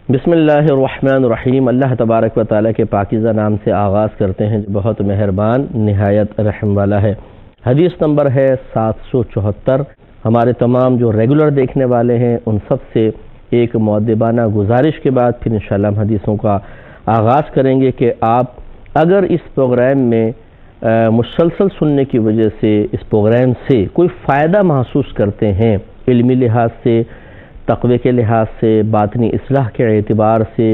بسم اللہ الرحمن الرحیم۔ اللہ تبارک و تعالیٰ کے پاکیزہ نام سے آغاز کرتے ہیں جو بہت مہربان نہایت رحم والا ہے۔ حدیث نمبر ہے 774۔ ہمارے تمام جو ریگولر دیکھنے والے ہیں ان سب سے ایک مؤدبانہ گزارش کے بعد پھر انشاءاللہ ہم حدیثوں کا آغاز کریں گے کہ آپ اگر اس پروگرام میں مسلسل سننے کی وجہ سے اس پروگرام سے کوئی فائدہ محسوس کرتے ہیں، علمی لحاظ سے، تقوی کے لحاظ سے، باطنی اصلاح کے اعتبار سے،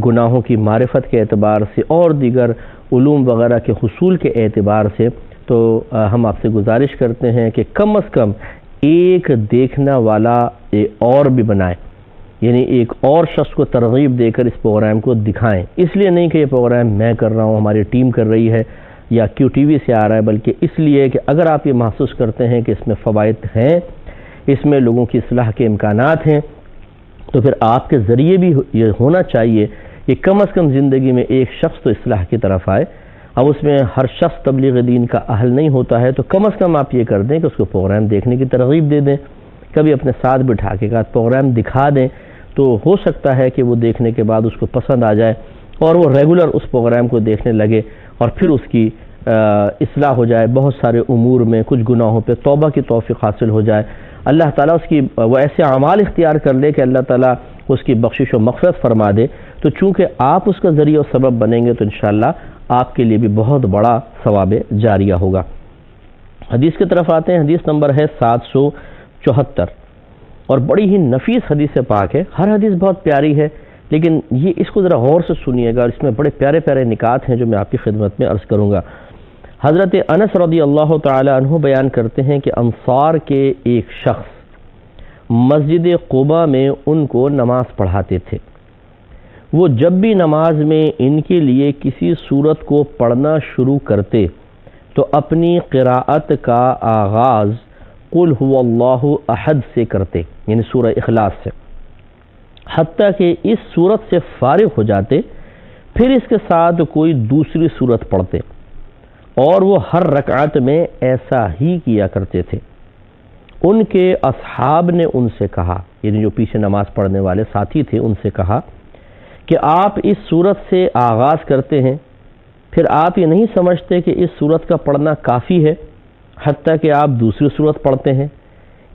گناہوں کی معرفت کے اعتبار سے اور دیگر علوم وغیرہ کے حصول کے اعتبار سے، تو ہم آپ سے گزارش کرتے ہیں کہ کم از کم ایک دیکھنا والا اور بھی بنائیں، یعنی ایک اور شخص کو ترغیب دے کر اس پروگرام کو دکھائیں۔ اس لیے نہیں کہ یہ پروگرام میں کر رہا ہوں، ہماری ٹیم کر رہی ہے یا کیو ٹی وی سے آ رہا ہے، بلکہ اس لیے کہ اگر آپ یہ محسوس کرتے ہیں کہ اس میں فوائد ہیں، اس میں لوگوں کی اصلاح کے امکانات ہیں، تو پھر آپ کے ذریعے بھی یہ ہونا چاہیے کہ کم از کم زندگی میں ایک شخص تو اصلاح کی طرف آئے۔ اب اس میں ہر شخص تبلیغ دین کا اہل نہیں ہوتا ہے، تو کم از کم آپ یہ کر دیں کہ اس کو پروگرام دیکھنے کی ترغیب دے دیں، کبھی اپنے ساتھ بٹھا کے پروگرام دکھا دیں، تو ہو سکتا ہے کہ وہ دیکھنے کے بعد اس کو پسند آ جائے اور وہ ریگولر اس پروگرام کو دیکھنے لگے اور پھر اس کی اصلاح ہو جائے، بہت سارے امور میں کچھ گناہوں پہ توبہ کی توفیق حاصل ہو جائے، اللہ تعالیٰ اس کی وہ ایسے اعمال اختیار کر لے کہ اللہ تعالیٰ اس کی بخشش و مغفرت فرما دے۔ تو چونکہ آپ اس کا ذریعہ و سبب بنیں گے تو انشاءاللہ آپ کے لیے بھی بہت بڑا ثواب جاریہ ہوگا۔ حدیث کی طرف آتے ہیں۔ حدیث نمبر ہے 774 اور بڑی ہی نفیس حدیث پاک ہے۔ ہر حدیث بہت پیاری ہے، لیکن یہ اس کو ذرا غور سے سنیے گا اور اس میں بڑے پیارے پیارے نکات ہیں جو میں آپ کی خدمت میں عرض کروں گا۔ حضرت انس رضی اللہ تعالی عنہ بیان کرتے ہیں کہ انصار کے ایک شخص مسجد قباء میں ان کو نماز پڑھاتے تھے۔ وہ جب بھی نماز میں ان کے لیے کسی سورت کو پڑھنا شروع کرتے تو اپنی قراءت کا آغاز قل هو اللہ احد سے کرتے، یعنی سورہ اخلاص سے، حتیٰ کہ اس سورت سے فارغ ہو جاتے، پھر اس کے ساتھ کوئی دوسری سورت پڑھتے، اور وہ ہر رکعت میں ایسا ہی کیا کرتے تھے۔ ان کے اصحاب نے ان سے کہا، یعنی جو پیچھے نماز پڑھنے والے ساتھی تھے ان سے کہا کہ آپ اس سورت سے آغاز کرتے ہیں، پھر آپ یہ نہیں سمجھتے کہ اس سورت کا پڑھنا کافی ہے حتیٰ کہ آپ دوسری سورت پڑھتے ہیں؟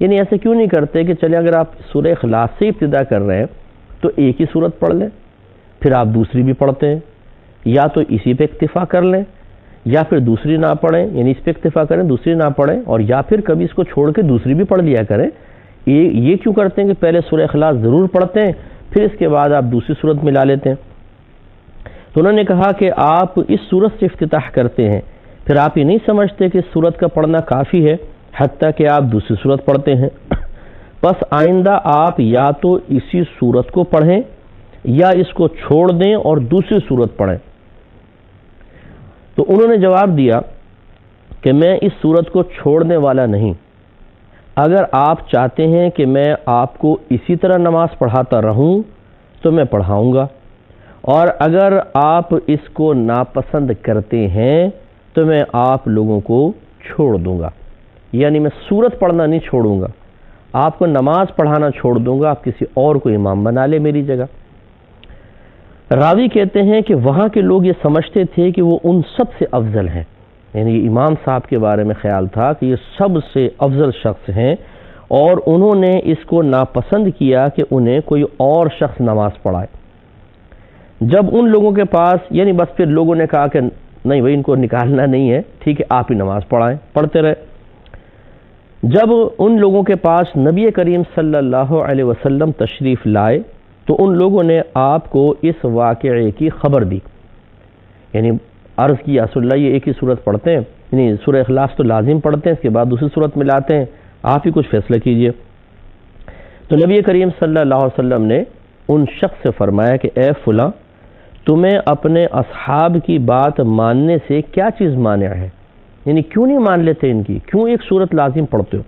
یعنی ایسے کیوں نہیں کرتے کہ چلے اگر آپ سورہ اخلاص سے ابتدا کر رہے ہیں تو ایک ہی سورت پڑھ لیں، پھر آپ دوسری بھی پڑھتے ہیں، یا تو اسی پہ اکتفا کر لیں یا پھر دوسری نہ پڑھیں، یعنی اس پہ اکتفا کریں دوسری نہ پڑھیں، اور یا پھر کبھی اس کو چھوڑ کے دوسری بھی پڑھ لیا کریں۔ یہ کیوں کرتے ہیں کہ پہلے سورہ اخلاص ضرور پڑھتے ہیں پھر اس کے بعد آپ دوسری سورت ملا لیتے ہیں؟ تو انہوں نے کہا کہ آپ اس سورت سے افتتاح کرتے ہیں، پھر آپ یہ نہیں سمجھتے کہ اس سورت کا پڑھنا کافی ہے حتیٰ کہ آپ دوسری سورت پڑھتے ہیں؟ پس آئندہ آپ یا تو اسی سورت کو پڑھیں یا اس کو چھوڑ دیں اور دوسری سورت پڑھیں۔ تو انہوں نے جواب دیا کہ میں اس سورت کو چھوڑنے والا نہیں، اگر آپ چاہتے ہیں کہ میں آپ کو اسی طرح نماز پڑھاتا رہوں تو میں پڑھاؤں گا، اور اگر آپ اس کو ناپسند کرتے ہیں تو میں آپ لوگوں کو چھوڑ دوں گا، یعنی میں سورت پڑھنا نہیں چھوڑوں گا، آپ کو نماز پڑھانا چھوڑ دوں گا، آپ کسی اور کو امام بنا لے میری جگہ۔ راوی کہتے ہیں کہ وہاں کے لوگ یہ سمجھتے تھے کہ وہ ان سب سے افضل ہیں، یعنی امام صاحب کے بارے میں خیال تھا کہ یہ سب سے افضل شخص ہیں، اور انہوں نے اس کو ناپسند کیا کہ انہیں کوئی اور شخص نماز پڑھائے۔ جب ان لوگوں کے پاس، یعنی بس پھر لوگوں نے کہا کہ نہیں بھائی ان کو نکالنا نہیں ہے، ٹھیک ہے آپ ہی نماز پڑھائیں، پڑھتے رہے۔ جب ان لوگوں کے پاس نبی کریم صلی اللہ علیہ وسلم تشریف لائے تو ان لوگوں نے آپ کو اس واقعے کی خبر دی، یعنی عرض کی یا رسول اللہ یہ ایک ہی صورت پڑھتے ہیں، یعنی سورہ اخلاص تو لازم پڑھتے ہیں، اس کے بعد دوسری صورت ملاتے ہیں، آپ ہی کچھ فیصلہ کیجئے۔ تو نبی کریم صلی اللہ علیہ وسلم نے ان شخص سے فرمایا کہ اے فلاں، تمہیں اپنے اصحاب کی بات ماننے سے کیا چیز مانع ہے؟ یعنی کیوں نہیں مان لیتے ان کی، کیوں ایک صورت لازم پڑھتے ہو؟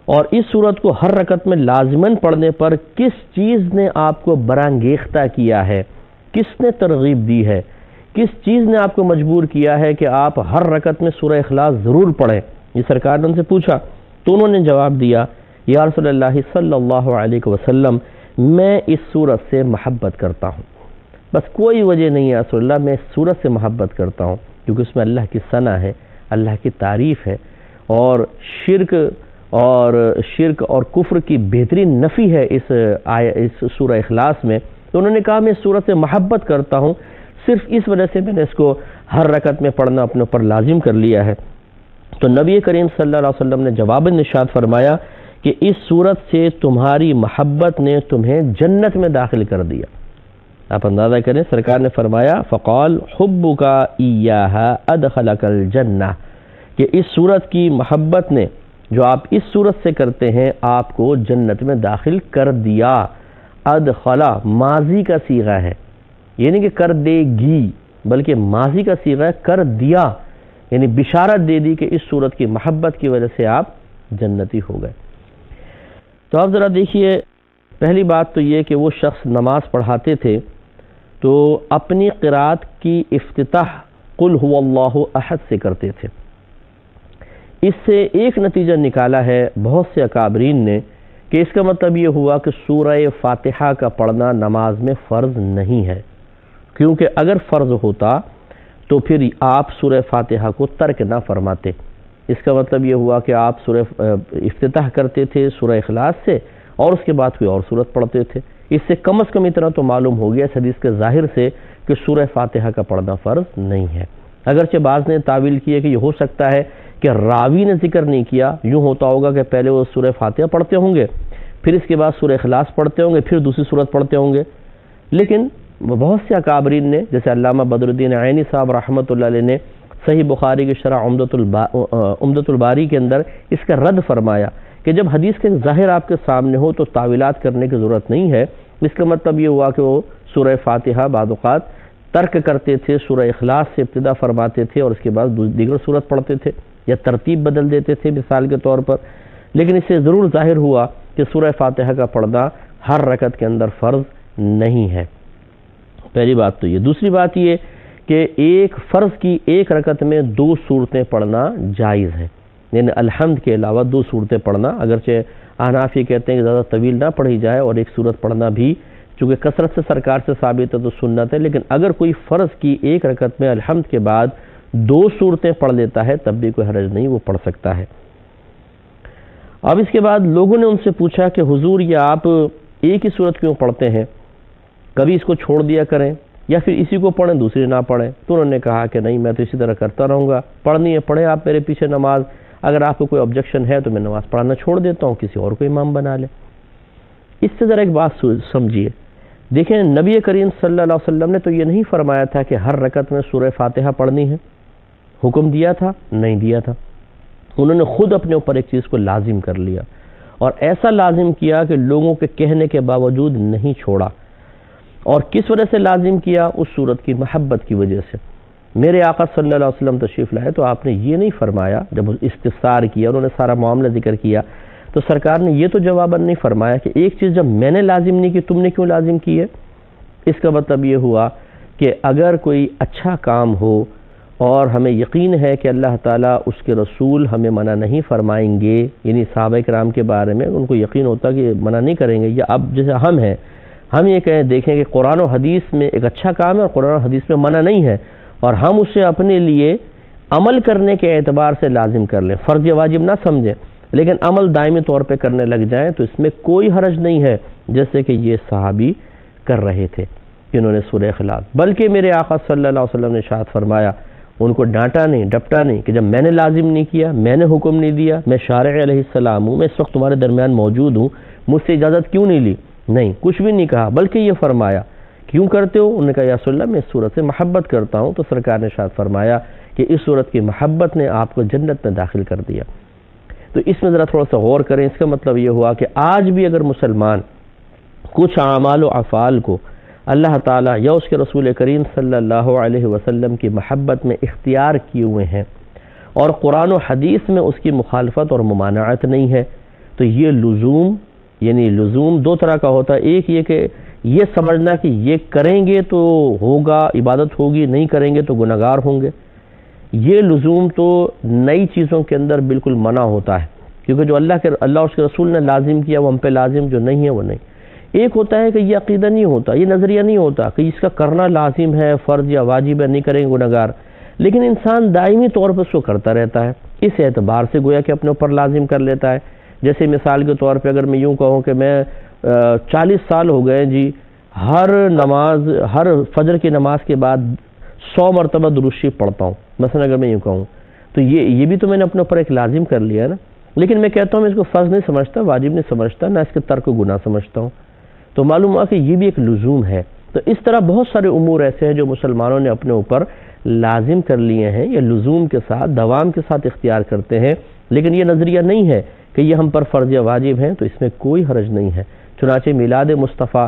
اور اس صورت کو ہر رکعت میں لازماً پڑھنے پر کس چیز نے آپ کو برانگیختہ کیا ہے، کس نے ترغیب دی ہے، کس چیز نے آپ کو مجبور کیا ہے کہ آپ ہر رکعت میں سورہ اخلاص ضرور پڑھیں؟ یہ سرکار نے ان سے پوچھا تو انہوں نے جواب دیا یا رسول اللہ صلی اللہ علیہ وسلم، میں اس صورت سے محبت کرتا ہوں، بس کوئی وجہ نہیں ہے رسول اللہ، میں اس صورت سے محبت کرتا ہوں کیونکہ اس میں اللہ کی ثنا ہے، اللہ کی تعریف ہے، اور شرک اور کفر کی بہترین نفی ہے اس سورہ اخلاص میں۔ تو انہوں نے کہا میں اس سورت سے محبت کرتا ہوں، صرف اس وجہ سے میں نے اس کو ہر رکعت میں پڑھنا اپنے اوپر لازم کر لیا ہے۔ تو نبی کریم صلی اللہ علیہ وسلم نے جواباً ارشاد فرمایا کہ اس صورت سے تمہاری محبت نے تمہیں جنت میں داخل کر دیا۔ آپ اندازہ کریں، سرکار نے فرمایا فقال حبک ایہا ادخلک الجنہ، کہ اس صورت کی محبت نے جو آپ اس صورت سے کرتے ہیں آپ کو جنت میں داخل کر دیا۔ ادخلا ماضی کا صیغہ ہے، یعنی کہ کر دے گی، بلکہ ماضی کا صیغہ ہے کر دیا، یعنی بشارت دے دی کہ اس صورت کی محبت کی وجہ سے آپ جنتی ہو گئے۔ تو آپ ذرا دیکھیے، پہلی بات تو یہ کہ وہ شخص نماز پڑھاتے تھے تو اپنی قرات کی افتتاح قل هو اللہ احد سے کرتے تھے۔ اس سے ایک نتیجہ نکالا ہے بہت سے اکابرین نے کہ اس کا مطلب یہ ہوا کہ سورہ فاتحہ کا پڑھنا نماز میں فرض نہیں ہے، کیونکہ اگر فرض ہوتا تو پھر آپ سورہ فاتحہ کو ترک نہ فرماتے۔ اس کا مطلب یہ ہوا کہ آپ سورہ افتتاح کرتے تھے سورہ اخلاص سے اور اس کے بعد کوئی اور سورت پڑھتے تھے۔ اس سے کم از کم اتنا تو معلوم ہو گیا اس حدیث کے ظاہر سے کہ سورہ فاتحہ کا پڑھنا فرض نہیں ہے۔ اگرچہ بعض نے تعویل کی ہے کہ یہ ہو سکتا ہے کہ راوی نے ذکر نہیں کیا، یوں ہوتا ہوگا کہ پہلے وہ سورہ فاتحہ پڑھتے ہوں گے، پھر اس کے بعد سورہ اخلاص پڑھتے ہوں گے، پھر دوسری سورت پڑھتے ہوں گے۔ لیکن بہت سے اکابرین نے، جیسے علامہ بدر الدین عینی صاحب رحمۃ اللہ علیہ نے صحیح بخاری کی شرح عمدۃ الباری کے اندر اس کا رد فرمایا کہ جب حدیث کے ظاہر آپ کے سامنے ہو تو تعویلات کرنے کی ضرورت نہیں ہے۔ اس کا مطلب یہ ہوا کہ وہ سورہ فاتحہ بعض اوقات ترک کرتے تھے، سورہ اخلاص سے ابتدا فرماتے تھے اور اس کے بعد دیگر سورت پڑھتے تھے، یا ترتیب بدل دیتے تھے مثال کے طور پر۔ لیکن اس سے ضرور ظاہر ہوا کہ سورہ فاتحہ کا پڑھنا ہر رکعت کے اندر فرض نہیں ہے۔ پہلی بات تو یہ۔ دوسری بات یہ کہ ایک فرض کی ایک رکعت میں 2 سورتیں پڑھنا جائز ہے، یعنی الحمد کے علاوہ 2 سورتیں پڑھنا، اگرچہ احناف یہ کہتے ہیں کہ زیادہ طویل نہ پڑھی جائے اور ایک سورت پڑھنا بھی چونکہ کثرت سے سرکار سے ثابت ہے تو سنت ہے، لیکن اگر کوئی فرض کی ایک رکعت میں الحمد کے بعد 2 سورتیں پڑھ لیتا ہے تب بھی کوئی حرج نہیں، وہ پڑھ سکتا ہے۔ اب اس کے بعد لوگوں نے ان سے پوچھا کہ حضور یہ آپ ایک ہی سورت کیوں پڑھتے ہیں، کبھی اس کو چھوڑ دیا کریں یا پھر اسی کو پڑھیں دوسری نہ پڑھیں؟ تو انہوں نے کہا کہ نہیں، میں تو اسی طرح کرتا رہوں گا، پڑھنی ہے پڑھیں آپ میرے پیچھے نماز، اگر آپ کو کوئی آبجیکشن ہے تو میں نماز پڑھانا چھوڑ دیتا ہوں، کسی اور کو امام بنا لیں۔ اس سے ذرا ایک بات سمجھیے، دیکھیں نبی کریم صلی اللہ علیہ وسلم نے تو یہ نہیں فرمایا تھا کہ ہر رکعت میں سورہ فاتحہ پڑھنی ہے، حکم دیا تھا؟ نہیں دیا تھا۔ انہوں نے خود اپنے اوپر ایک چیز کو لازم کر لیا اور ایسا لازم کیا کہ لوگوں کے کہنے کے باوجود نہیں چھوڑا۔ اور کس وجہ سے لازم کیا؟ اس صورت کی محبت کی وجہ سے۔ میرے آقا صلی اللہ علیہ وسلم تشریف لائے تو آپ نے یہ نہیں فرمایا، جب استفسار کیا انہوں نے سارا معاملہ ذکر کیا تو سرکار نے یہ تو جواباً نہیں فرمایا کہ ایک چیز جب میں نے لازم نہیں کی تم نے کیوں لازم کی ہے۔ اس کا مطلب یہ ہوا کہ اگر کوئی اچھا کام ہو اور ہمیں یقین ہے کہ اللہ تعالیٰ اس کے رسول ہمیں منع نہیں فرمائیں گے، یعنی صحابہ کرام کے بارے میں ان کو یقین ہوتا کہ منع نہیں کریں گے، یا اب جیسے ہم ہیں، ہم یہ کہیں دیکھیں کہ قرآن و حدیث میں ایک اچھا کام ہے اور قرآن و حدیث میں منع نہیں ہے، اور ہم اسے اپنے لیے عمل کرنے کے اعتبار سے لازم کر لیں، فرض یا واجب نہ سمجھیں، لیکن عمل دائمی طور پہ کرنے لگ جائیں تو اس میں کوئی حرج نہیں ہے، جیسے کہ یہ صحابی کر رہے تھے کہ انہوں نے سورہ اخلاص، بلکہ میرے آقا صلی اللہ علیہ وسلم نے ارشاد فرمایا، ان کو ڈانٹا نہیں ڈپٹا نہیں کہ جب میں نے لازم نہیں کیا، میں نے حکم نہیں دیا، میں شارع علیہ السلام ہوں، میں اس وقت تمہارے درمیان موجود ہوں، مجھ سے اجازت کیوں نہیں لی؟ نہیں، کچھ بھی نہیں کہا، بلکہ یہ فرمایا کیوں کرتے ہو؟ انہوں نے کہا یا رسول اللہ میں اس صورت سے محبت کرتا ہوں، تو سرکار نے ارشاد فرمایا کہ اس صورت کی محبت نے آپ کو جنت میں داخل کر دیا۔ تو اس میں ذرا تھوڑا سا غور کریں۔ اس کا مطلب یہ ہوا کہ آج بھی اگر مسلمان کچھ اعمال و افعال کو اللہ تعالیٰ یا اس کے رسول کریم صلی اللہ علیہ وسلم کی محبت میں اختیار کیے ہوئے ہیں اور قرآن و حدیث میں اس کی مخالفت اور ممانعت نہیں ہے، تو یہ لزوم، یعنی لزوم 2 طرح کا ہوتا ہے، ایک یہ کہ یہ سمجھنا کہ یہ کریں گے تو ہوگا، عبادت ہوگی، نہیں کریں گے تو گناہگار ہوں گے، یہ لزوم تو نئی چیزوں کے اندر بالکل منع ہوتا ہے، کیونکہ جو اللہ اس کے رسول نے لازم کیا وہ ہم پہ لازم، جو نہیں ہے وہ نہیں۔ ایک ہوتا ہے کہ یہ عقیدہ نہیں ہوتا، یہ نظریہ نہیں ہوتا کہ اس کا کرنا لازم ہے، فرض یا واجب ہے، نہیں کریں گے گنہگار، لیکن انسان دائمی طور پر اس کو کرتا رہتا ہے، اس اعتبار سے گویا کہ اپنے اوپر لازم کر لیتا ہے۔ جیسے مثال کے طور پہ اگر میں یوں کہوں کہ میں 40 سال ہو گئے جی، ہر فجر کی نماز کے بعد 100 مرتبہ درود شریف پڑھتا ہوں، مثلا اگر میں یوں کہوں تو یہ بھی تو میں نے اپنے اوپر ایک لازم کر لیا ہے نا، لیکن میں کہتا ہوں میں اس کو فرض نہیں سمجھتا، واجب نہیں سمجھتا، نہ اس کے ترک کو گناہ سمجھتا ہوں، تو معلوم ہوا کہ یہ بھی ایک لزوم ہے۔ تو اس طرح بہت سارے امور ایسے ہیں جو مسلمانوں نے اپنے اوپر لازم کر لیے ہیں یا لزوم کے ساتھ دوام کے ساتھ اختیار کرتے ہیں، لیکن یہ نظریہ نہیں ہے کہ یہ ہم پر فرض یا واجب ہیں، تو اس میں کوئی حرج نہیں ہے۔ چنانچہ میلاد مصطفیٰ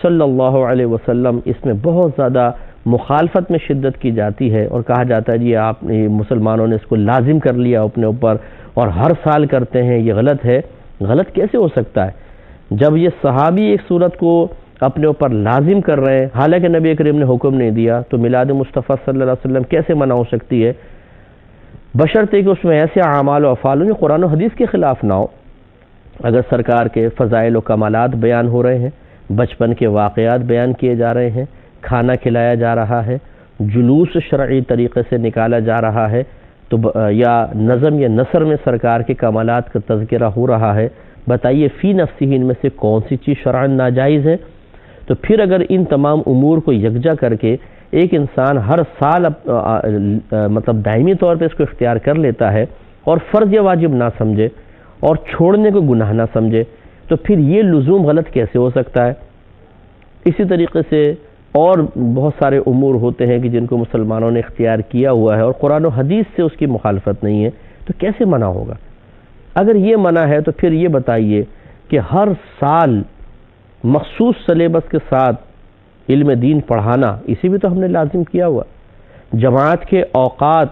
صلی اللہ علیہ وسلم اس میں بہت زیادہ مخالفت میں شدت کی جاتی ہے، اور کہا جاتا ہے جی آپ مسلمانوں نے اس کو لازم کر لیا اپنے اوپر اور ہر سال کرتے ہیں، یہ غلط ہے۔ غلط کیسے ہو سکتا ہے جب یہ صحابی ایک صورت کو اپنے اوپر لازم کر رہے ہیں، حالانکہ نبی کریم نے حکم نہیں دیا، تو میلاد مصطفیٰ صلی اللہ علیہ وسلم کیسے منع ہو سکتی ہے؟ بشرطے کہ اس میں ایسے اعمال و افعال جو قرآن و حدیث کے خلاف نہ ہو۔ اگر سرکار کے فضائل و کمالات بیان ہو رہے ہیں، بچپن کے واقعات بیان کیے جا رہے ہیں، کھانا کھلایا جا رہا ہے، جلوس شرعی طریقے سے نکالا جا رہا ہے، تو یا نظم یا نثر میں سرکار کے کمالات کا تذکرہ ہو رہا ہے، بتائیے فی نفسہ ان میں سے کون سی چیز شرعاً ناجائز ہے؟ تو پھر اگر ان تمام امور کو یکجا کر کے ایک انسان ہر سال مطلب دائمی طور پہ اس کو اختیار کر لیتا ہے اور فرض یا واجب نہ سمجھے اور چھوڑنے کو گناہ نہ سمجھے، تو پھر یہ لزوم غلط کیسے ہو سکتا ہے؟ اسی طریقے سے اور بہت سارے امور ہوتے ہیں کہ جن کو مسلمانوں نے اختیار کیا ہوا ہے اور قرآن و حدیث سے اس کی مخالفت نہیں ہے، تو کیسے منع ہوگا؟ اگر یہ منع ہے تو پھر یہ بتائیے کہ ہر سال مخصوص سلیبس کے ساتھ علم دین پڑھانا، اسی بھی تو ہم نے لازم کیا ہوا۔ جماعت کے اوقات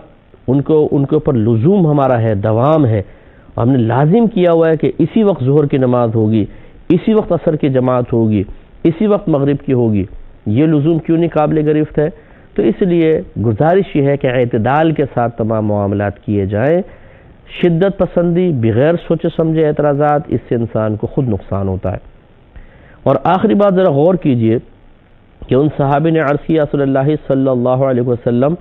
ان کے اوپر لزوم ہمارا ہے، دوام ہے، ہم نے لازم کیا ہوا ہے کہ اسی وقت ظہر کی نماز ہوگی، اسی وقت عصر کی جماعت ہوگی، اسی وقت مغرب کی ہوگی، یہ لزوم کیوں نہیں قابل گرفت ہے؟ تو اس لیے گزارش یہ ہے کہ اعتدال کے ساتھ تمام معاملات کیے جائیں۔ شدت پسندی، بغیر سوچے سمجھے اعتراضات، اس سے انسان کو خود نقصان ہوتا ہے۔ اور آخری بات ذرا غور کیجئے کہ ان صحابی نے عرض کیا رسول اللہ صلی اللہ علیہ وسلم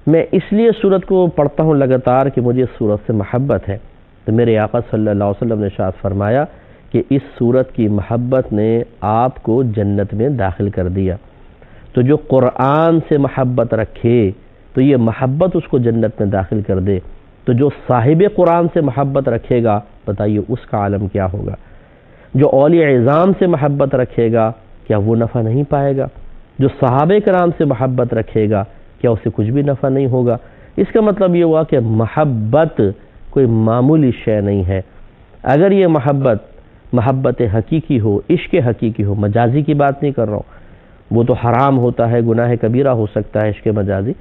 میں اس لیے سورت کو پڑھتا ہوں لگاتار کہ مجھے اس سورت سے محبت ہے، تو میرے آقا صلی اللہ علیہ وسلم نے ارشاد فرمایا کہ اس سورت کی محبت نے آپ کو جنت میں داخل کر دیا۔ تو جو قرآن سے محبت رکھے تو یہ محبت اس کو جنت میں داخل کر دے، تو جو صاحب قرآن سے محبت رکھے گا بتائیے اس کا عالم کیا ہوگا؟ جو اولیاء اعظام سے محبت رکھے گا کیا وہ نفع نہیں پائے گا؟ جو صحابہ کرام سے محبت رکھے گا کیا اسے کچھ بھی نفع نہیں ہوگا؟ اس کا مطلب یہ ہوا کہ محبت کوئی معمولی شے نہیں ہے۔ اگر یہ محبت حقیقی ہو، عشق حقیقی ہو، مجازی کی بات نہیں کر رہا ہوں، وہ تو حرام ہوتا ہے، گناہ کبیرہ ہو سکتا ہے عشق مجازی،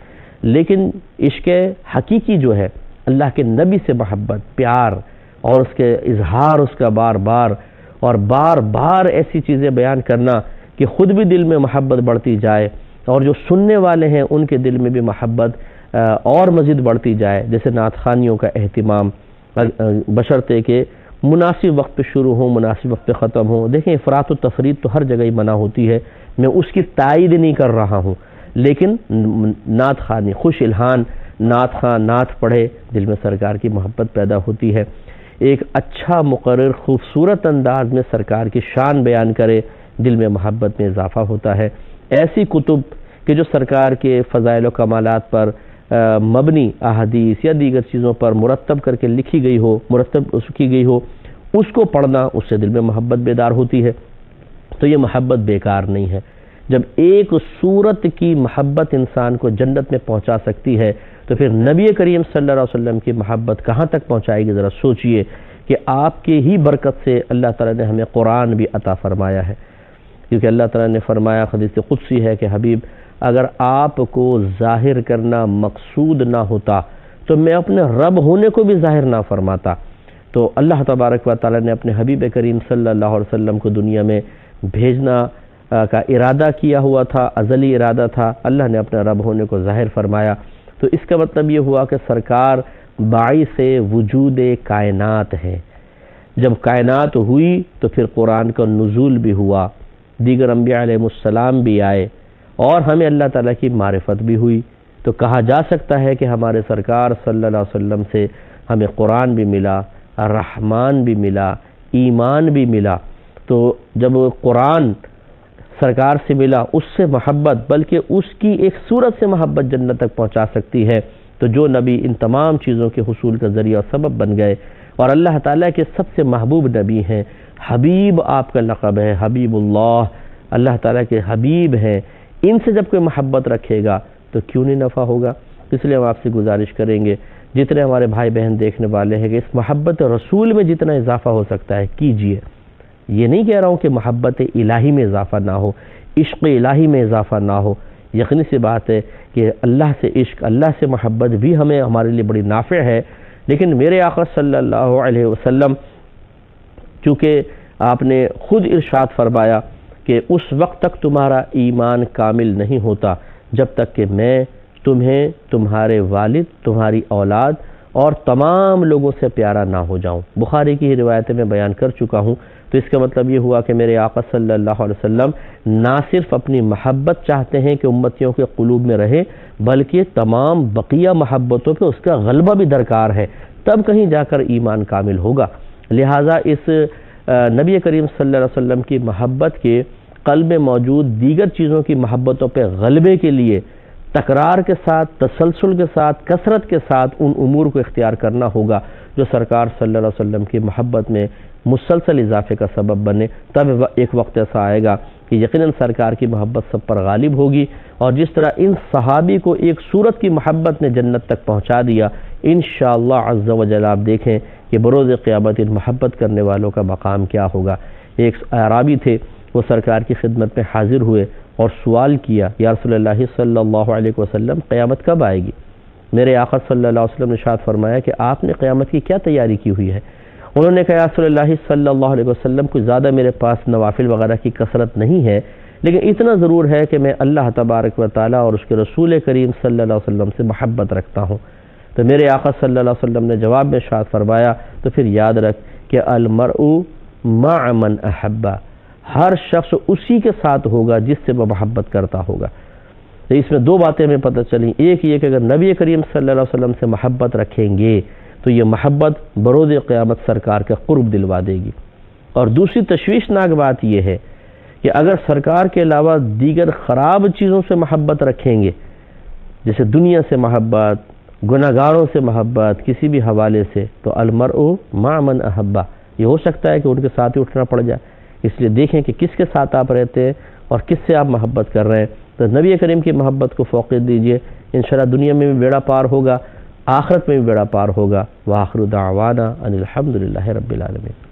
لیکن عشق حقیقی جو ہے اللہ کے نبی سے محبت، پیار اور اس کے اظہار، اس کا بار بار ایسی چیزیں بیان کرنا کہ خود بھی دل میں محبت بڑھتی جائے اور جو سننے والے ہیں ان کے دل میں بھی محبت اور مزید بڑھتی جائے، جیسے نعت خوانیوں کا اہتمام، بشرطے کہ مناسب وقت پہ شروع ہوں، مناسب وقت پہ ختم ہوں۔ دیکھیں افراط و تفریط تو ہر جگہ ہی منع ہوتی ہے، میں اس کی تائید نہیں کر رہا ہوں، لیکن نعت خوانی، خوش الہان نعت خوان نعت پڑھے، دل میں سرکار کی محبت پیدا ہوتی ہے۔ ایک اچھا مقرر خوبصورت انداز میں سرکار کی شان بیان کرے، دل میں محبت میں اضافہ ہوتا ہے۔ ایسی کتب کہ جو سرکار کے فضائل و کمالات پر مبنی احادیث یا دیگر چیزوں پر مرتب کر کے لکھی گئی ہو، مرتب کی گئی ہو، اس کو پڑھنا، اس سے دل میں محبت بیدار ہوتی ہے۔ تو یہ محبت بیکار نہیں ہے۔ جب ایک صورت کی محبت انسان کو جنت میں پہنچا سکتی ہے تو پھر نبی کریم صلی اللہ علیہ وسلم کی محبت کہاں تک پہنچائے گی؟ ذرا سوچئے کہ آپ کی ہی برکت سے اللہ تعالیٰ نے ہمیں قرآن بھی عطا فرمایا ہے، کیونکہ اللہ تعالیٰ نے فرمایا، حدیث قدسی ہے کہ حبیب اگر آپ کو ظاہر کرنا مقصود نہ ہوتا تو میں اپنے رب ہونے کو بھی ظاہر نہ فرماتا۔ تو اللہ تبارک و تعالیٰ نے اپنے حبیب کریم صلی اللہ علیہ وسلم کو دنیا میں بھیجنا کا ارادہ کیا ہوا تھا، ازلی ارادہ تھا، اللہ نے اپنے رب ہونے کو ظاہر فرمایا۔ تو اس کا مطلب یہ ہوا کہ سرکار باعث وجود کائنات ہے۔ جب کائنات ہوئی تو پھر قرآن کا نزول بھی ہوا، دیگر انبیاء علیہ السلام بھی آئے اور ہمیں اللہ تعالیٰ کی معرفت بھی ہوئی، تو کہا جا سکتا ہے کہ ہمارے سرکار صلی اللہ علیہ وسلم سے ہمیں قرآن بھی ملا، رحمان بھی ملا، ایمان بھی ملا۔ تو جب قرآن سرکار سے ملا، اس سے محبت، بلکہ اس کی ایک صورت سے محبت جنت تک پہنچا سکتی ہے، تو جو نبی ان تمام چیزوں کے حصول کا ذریعہ اور سبب بن گئے اور اللہ تعالیٰ کے سب سے محبوب نبی ہیں، حبیب آپ کا لقب ہے، حبیب اللہ، اللہ تعالیٰ کے حبیب ہیں، ان سے جب کوئی محبت رکھے گا تو کیوں نہیں نفع ہوگا؟ اس لیے ہم آپ سے گزارش کریں گے، جتنے ہمارے بھائی بہن دیکھنے والے ہیں، کہ اس محبت رسول میں جتنا اضافہ ہو سکتا ہے کیجئے۔ یہ نہیں کہہ رہا ہوں کہ محبت الہی میں اضافہ نہ ہو، عشق الہی میں اضافہ نہ ہو، یقینی سی بات ہے کہ اللہ سے عشق، اللہ سے محبت بھی ہمیں ہمارے لیے بڑی نافع ہے، لیکن میرے آقا صلی اللہ علیہ وسلم چونکہ آپ نے خود ارشاد فرمایا کہ اس وقت تک تمہارا ایمان کامل نہیں ہوتا جب تک کہ میں تمہیں، تمہارے والد، تمہاری اولاد اور تمام لوگوں سے پیارا نہ ہو جاؤں۔ بخاری کی روایتیں میں بیان کر چکا ہوں، تو اس کا مطلب یہ ہوا کہ میرے آقا صلی اللہ علیہ وسلم نہ صرف اپنی محبت چاہتے ہیں کہ امتیوں کے قلوب میں رہے، بلکہ تمام بقیہ محبتوں پہ اس کا غلبہ بھی درکار ہے، تب کہیں جا کر ایمان کامل ہوگا۔ لہٰذا اس نبی کریم صلی اللہ علیہ وسلم کی محبت کے قلب میں موجود دیگر چیزوں کی محبتوں پہ غلبے کے لیے تکرار کے ساتھ، تسلسل کے ساتھ، کثرت کے ساتھ ان امور کو اختیار کرنا ہوگا جو سرکار صلی اللہ علیہ وسلم کی محبت میں مسلسل اضافے کا سبب بنے۔ تب ایک وقت ایسا آئے گا کہ یقیناً سرکار کی محبت سب پر غالب ہوگی، اور جس طرح ان صحابی کو ایک صورت کی محبت نے جنت تک پہنچا دیا، انشاءاللہ عز و جل آپ دیکھیں کہ بروز قیامت ان محبت کرنے والوں کا مقام کیا ہوگا۔ ایک اعرابی تھے، وہ سرکار کی خدمت میں حاضر ہوئے اور سوال کیا، یا رسول اللہ صلی اللہ علیہ وسلم قیامت کب آئے گی؟ میرے آقا صلی اللہ علیہ وسلم نے ارشاد فرمایا کہ آپ نے قیامت کی کیا تیاری کی ہوئی ہے؟ انہوں نے کہا، یا رسول اللہ صلی اللہ علیہ وسلم کوئی زیادہ میرے پاس نوافل وغیرہ کی کثرت نہیں ہے، لیکن اتنا ضرور ہے کہ میں اللہ تبارک و تعالیٰ اور اس کے رسول کریم صلی اللہ علیہ وسلم سے محبت رکھتا ہوں۔ تو میرے آقا صلی اللہ علیہ وسلم نے جواب میں ارشاد فرمایا، تو پھر یاد رکھ کہ المرء مع من احب، ہر شخص اسی کے ساتھ ہوگا جس سے وہ محبت کرتا ہوگا۔ تو اس میں دو باتیں ہمیں پتہ چلیں، ایک یہ کہ اگر نبی کریم صلی اللہ علیہ وسلم سے محبت رکھیں گے تو یہ محبت بروز قیامت سرکار کا قرب دلوا دے گی، اور دوسری تشویشناک بات یہ ہے کہ اگر سرکار کے علاوہ دیگر خراب چیزوں سے محبت رکھیں گے، جیسے دنیا سے محبت، گناہگاروں سے محبت، کسی بھی حوالے سے، تو المرء مع من احب، یہ ہو سکتا ہے کہ ان کے ساتھ ہی اٹھنا پڑ جائے۔ اس لیے دیکھیں کہ کس کے ساتھ آپ رہتے ہیں اور کس سے آپ محبت کر رہے ہیں۔ تو نبی کریم کی محبت کو فوقیت دیجئے، انشاءاللہ دنیا میں بھی بیڑا پار ہوگا، آخرت میں بھی بیڑا پار ہوگا۔ وآخر دعوانا ان الحمدللہ رب العالمین۔